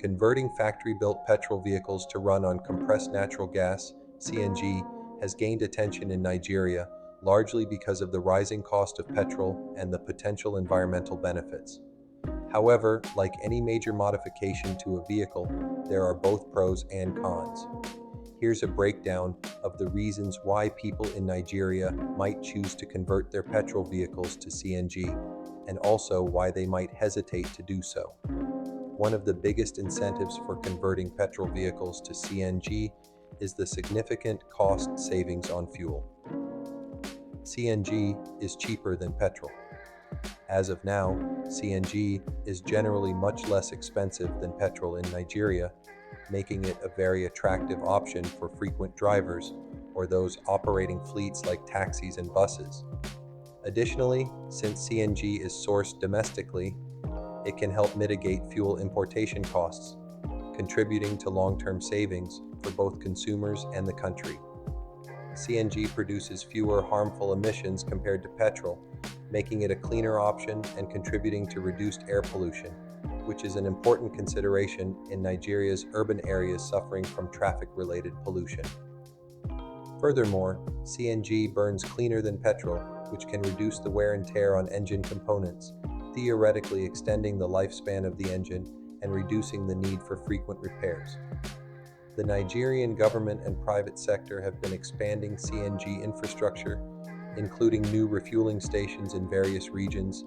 Converting factory-built petrol vehicles to run on compressed natural gas, CNG, has gained attention in Nigeria, largely because of the rising cost of petrol and the potential environmental benefits. However, like any major modification to a vehicle, there are both pros and cons. Here's a breakdown of the reasons why people in Nigeria might choose to convert their petrol vehicles to CNG, and also why they might hesitate to do so. One of the biggest incentives for converting petrol vehicles to CNG is the significant cost savings on fuel. CNG is cheaper than petrol. As of now, CNG is generally much less expensive than petrol in Nigeria, making it a very attractive option for frequent drivers or those operating fleets like taxis and buses. Additionally, since CNG is sourced domestically, it can help mitigate fuel importation costs, contributing to long-term savings for both consumers and the country. CNG produces fewer harmful emissions compared to petrol, making it a cleaner option and contributing to reduced air pollution, which is an important consideration in Nigeria's urban areas suffering from traffic-related pollution. Furthermore, CNG burns cleaner than petrol, which can reduce the wear and tear on engine components, theoretically extending the lifespan of the engine and reducing the need for frequent repairs. The Nigerian government and private sector have been expanding CNG infrastructure, including new refueling stations in various regions,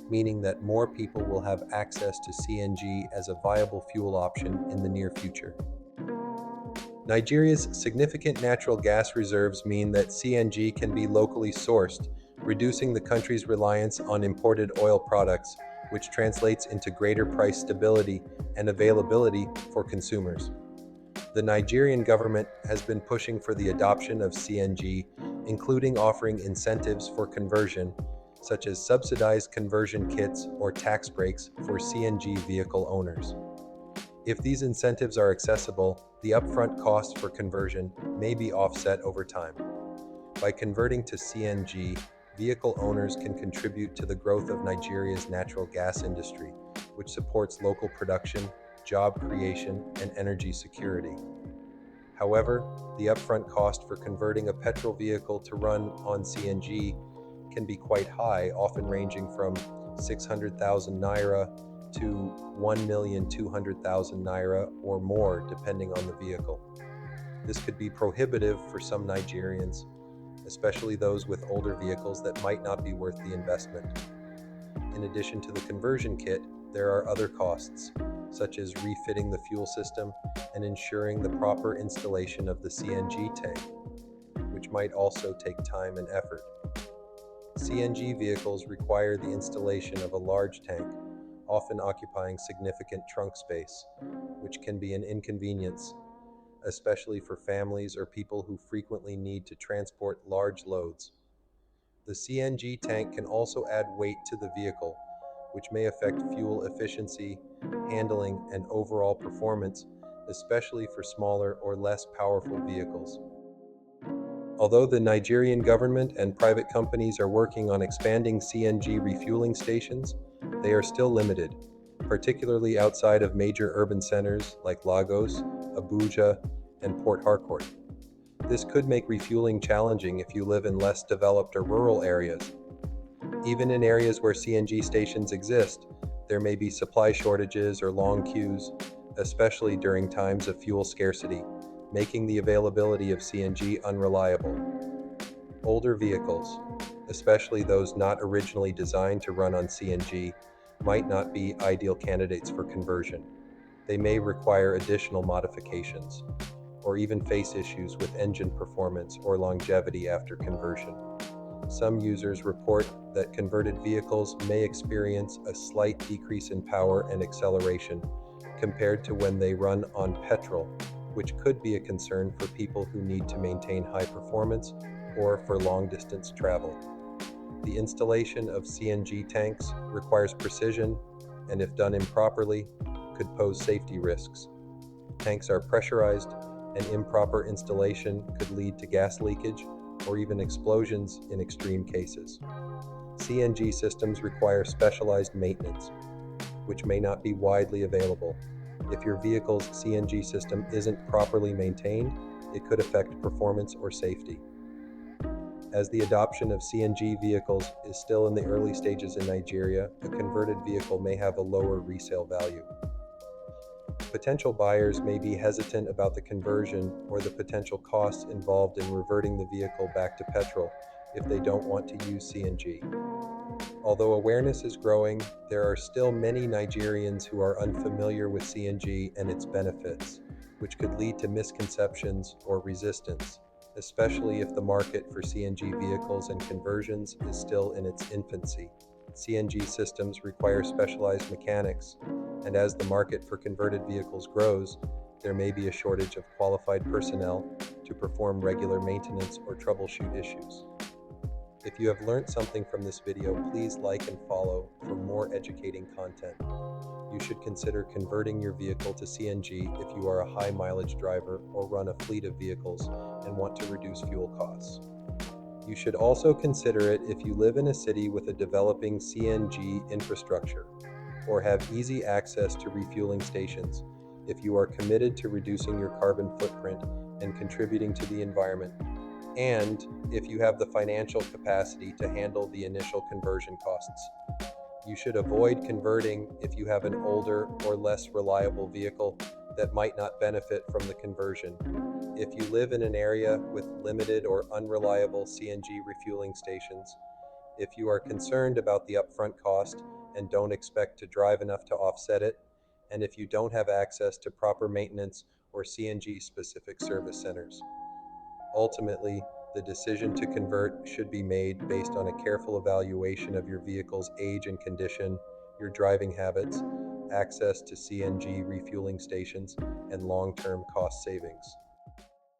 meaning that more people will have access to CNG as a viable fuel option in the near future. Nigeria's significant natural gas reserves mean that CNG can be locally sourced, reducing the country's reliance on imported oil products, which translates into greater price stability and availability for consumers. The Nigerian government has been pushing for the adoption of CNG, including offering incentives for conversion, such as subsidized conversion kits or tax breaks for CNG vehicle owners. If these incentives are accessible, the upfront cost for conversion may be offset over time. By converting to CNG, vehicle owners can contribute to the growth of Nigeria's natural gas industry, which supports local production, job creation, and energy security. However, the upfront cost for converting a petrol vehicle to run on CNG can be quite high, often ranging from 600,000 naira to 1,200,000 naira or more, depending on the vehicle. This could be prohibitive for some Nigerians, especially those with older vehicles that might not be worth the investment. In addition to the conversion kit, there are other costs, such as refitting the fuel system and ensuring the proper installation of the CNG tank, which might also take time and effort. CNG vehicles require the installation of a large tank, often occupying significant trunk space, which can be an inconvenience, especially for families or people who frequently need to transport large loads. The CNG tank can also add weight to the vehicle, which may affect fuel efficiency, handling, and overall performance, especially for smaller or less powerful vehicles. Although the Nigerian government and private companies are working on expanding CNG refueling stations, they are still limited, particularly outside of major urban centers like Lagos, Abuja, and Port Harcourt. This could make refueling challenging if you live in less developed or rural areas. Even in areas where CNG stations exist, there may be supply shortages or long queues, especially during times of fuel scarcity, making the availability of CNG unreliable. Older vehicles, especially those not originally designed to run on CNG, might not be ideal candidates for conversion. They may require additional modifications, or even face issues with engine performance or longevity after conversion. Some users report that converted vehicles may experience a slight decrease in power and acceleration compared to when they run on petrol, which could be a concern for people who need to maintain high performance or for long-distance travel. The installation of CNG tanks requires precision and, if done improperly, could pose safety risks. Tanks are pressurized, and improper installation could lead to gas leakage or even explosions in extreme cases. CNG systems require specialized maintenance, which may not be widely available, If your vehicle's CNG system isn't properly maintained, it could affect performance or safety. As the adoption of CNG vehicles is still in the early stages in Nigeria, a converted vehicle may have a lower resale value. Potential buyers may be hesitant about the conversion or the potential costs involved in reverting the vehicle back to petrol if they don't want to use CNG. Although awareness is growing, there are still many Nigerians who are unfamiliar with CNG and its benefits, which could lead to misconceptions or resistance, especially if the market for CNG vehicles and conversions is still in its infancy. CNG systems require specialized mechanics, and as the market for converted vehicles grows, there may be a shortage of qualified personnel to perform regular maintenance or troubleshoot issues. If you have learned something from this video, please like and follow for more educating content. You should consider converting your vehicle to CNG if you are a high mileage driver or run a fleet of vehicles and want to reduce fuel costs. You should also consider it if you live in a city with a developing CNG infrastructure or have easy access to refueling stations, if you are committed to reducing your carbon footprint and contributing to the environment, and if you have the financial capacity to handle the initial conversion costs. You should avoid converting if you have an older or less reliable vehicle that might not benefit from the conversion. If you live in an area with limited or unreliable CNG refueling stations, if you are concerned about the upfront cost and don't expect to drive enough to offset it, and if you don't have access to proper maintenance or CNG-specific service centers. Ultimately, the decision to convert should be made based on a careful evaluation of your vehicle's age and condition, your driving habits, access to CNG refueling stations, and long-term cost savings.